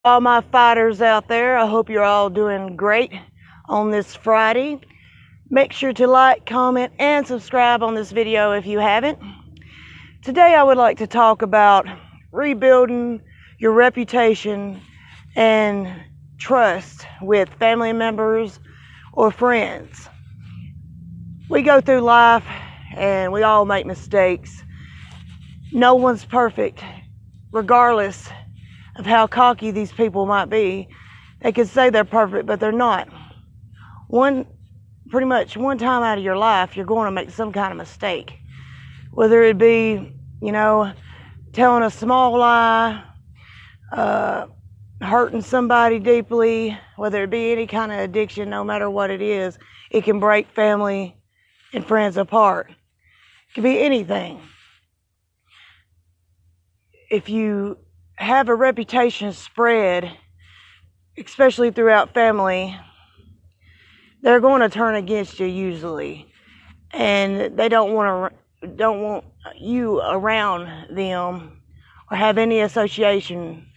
All my fighters out there, I hope you're all doing great on this Friday. Make sure to like, comment, and subscribe on this video if you haven't. Today I would like to talk about rebuilding your reputation and trust with family members or friends. We go through life and we all make mistakes. No one's perfect, regardless of how cocky these people might be. They could say they're perfect, but they're not. Pretty much one time out of your life, you're going to make some kind of mistake. Whether it be, telling a small lie, hurting somebody deeply, whether it be any kind of addiction, no matter what it is, it can break family and friends apart. It can be anything. If you have a reputation spread, especially throughout family, they're going to turn against you usually, and they don't want you around them or have any association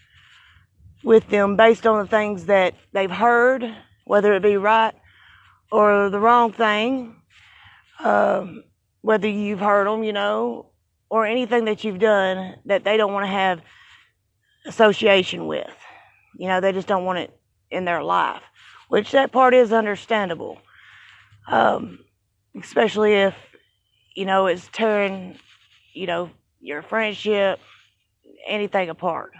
with them based on the things that they've heard, whether it be right or the wrong thing, whether you've heard them, or anything that you've done that they don't want to have association with. They just don't want it in their life, which that part is understandable, especially if it's tearing your friendship, anything apart.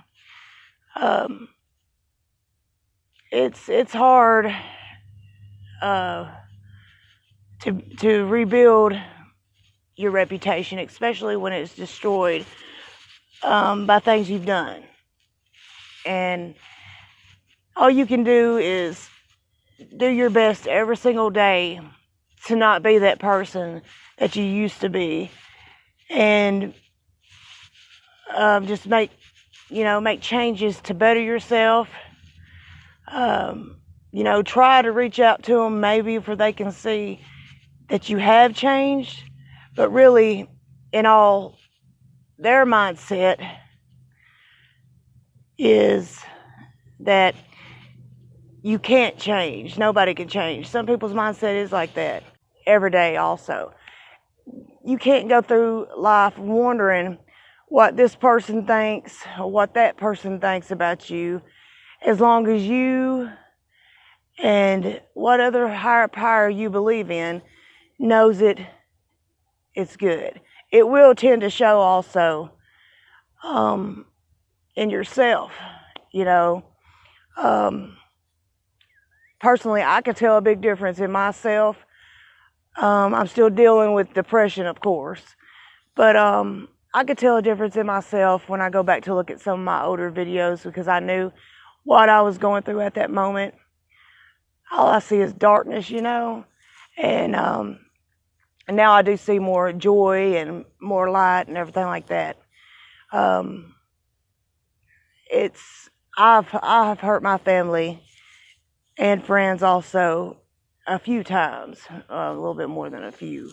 It's hard to rebuild your reputation, especially when it's destroyed by things you've done. And all you can do is do your best every single day to not be that person that you used to be, and just make changes to better yourself. Try to reach out to them maybe for they can see that you have changed, but really, in all, their mindset is that you can't change. Nobody can change. Some people's mindset is like that every day also. You can't go through life wondering what this person thinks or what that person thinks about you, as long as you and what other higher power you believe in knows it's good. It will tend to show also in yourself. Personally, I can tell a big difference in myself. I'm still dealing with depression, of course, but I could tell a difference in myself when I go back to look at some of my older videos, because I knew what I was going through at that moment. All I see is darkness, and now I do see more joy and more light and everything like that. I've hurt my family and friends also a few times, a little bit more than a few,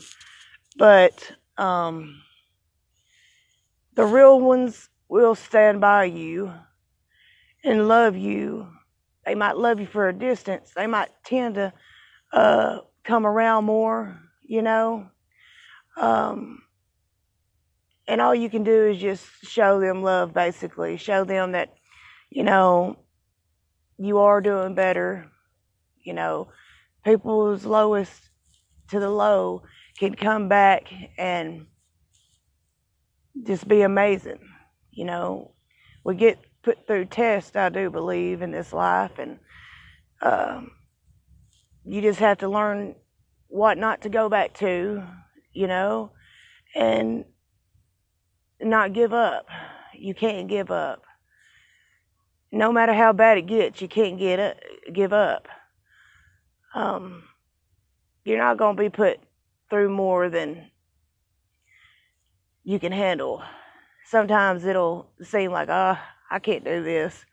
but the real ones will stand by you and love you. They might love you for a distance. They might tend to come around more, and all you can do is just show them love, basically. Show them that, you are doing better. People's lowest to the low can come back and just be amazing. We get put through tests, I do believe, in this life, and you just have to learn what not to go back to, and not give up. You can't give up. No matter how bad it gets, you can't give up. You're not going to be put through more than you can handle. Sometimes it'll seem like, I can't do this,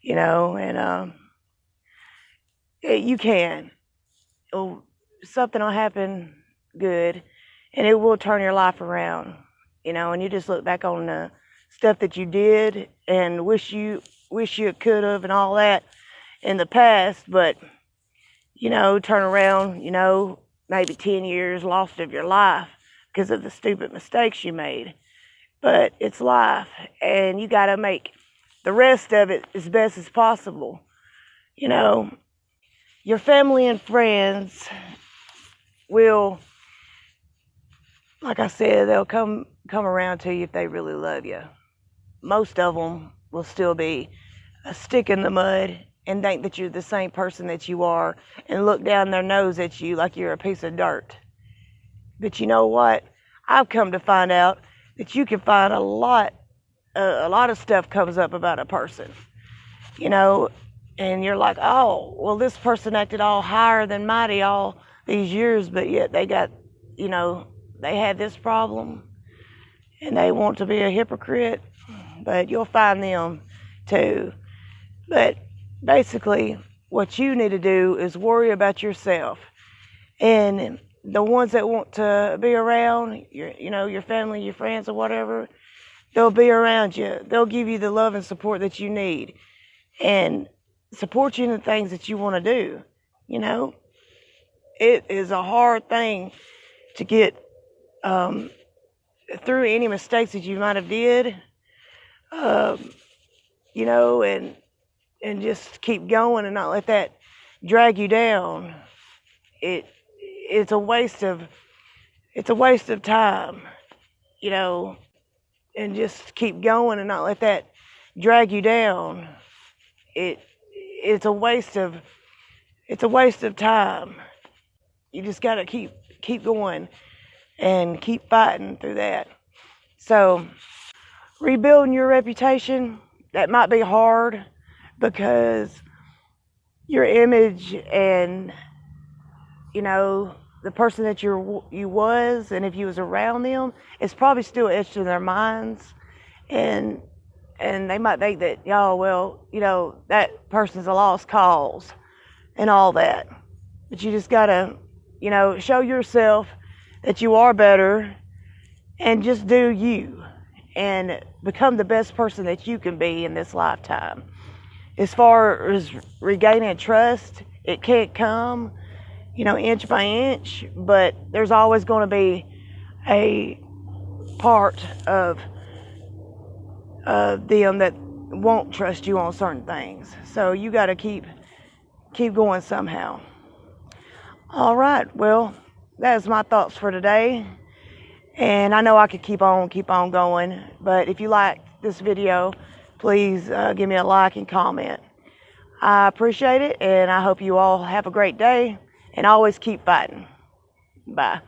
and you can. Something will happen good, and it will turn your life around, and you just look back on the stuff that you did and wish you wish you could have and all that in the past, but, you know, turn around, you know, maybe 10 years lost of your life because of the stupid mistakes you made. But it's life, and you got to make the rest of it as best as possible. You know, your family and friends will, like I said, they'll come around to you if they really love you. Most of them will still be a stick in the mud and think that you're the same person that you are and look down their nose at you like you're a piece of dirt. But you know what? I've come to find out that you can find a lot of stuff comes up about a person, you know, and you're like, oh, well, this person acted all higher than mighty all these years, but yet they got, you know, they had this problem and they want to be a hypocrite, but you'll find them too. But basically, what you need to do is worry about yourself, and the ones that want to be around, your family, your friends, or whatever, they'll be around you. They'll give you the love and support that you need and support you in the things that you want to do. You know, it is a hard thing to get through any mistakes that you might have did, you know, and just keep going and not let that drag you down. It's a waste of time, you know, and just keep going and not let that drag you down. It's a waste of time. You just got to keep going and keep fighting through that. So rebuilding your reputation, that might be hard because your image and, you know, the person that you was, and if you was around them, it's probably still etched in their minds, and they might think that, oh, well, you know, that person's a lost cause and all that. But you just gotta, you know, show yourself that you are better and just do you and become the best person that you can be in this lifetime. As far as regaining trust, it can't come, you know, inch by inch, but there's always going to be a part of them that won't trust you on certain things. So you got to keep going somehow. All right, well, that's my thoughts for today. And I know I could keep on going, but if you like this video, please give me a like and comment. I appreciate it, and I hope you all have a great day, and always keep fighting. Bye.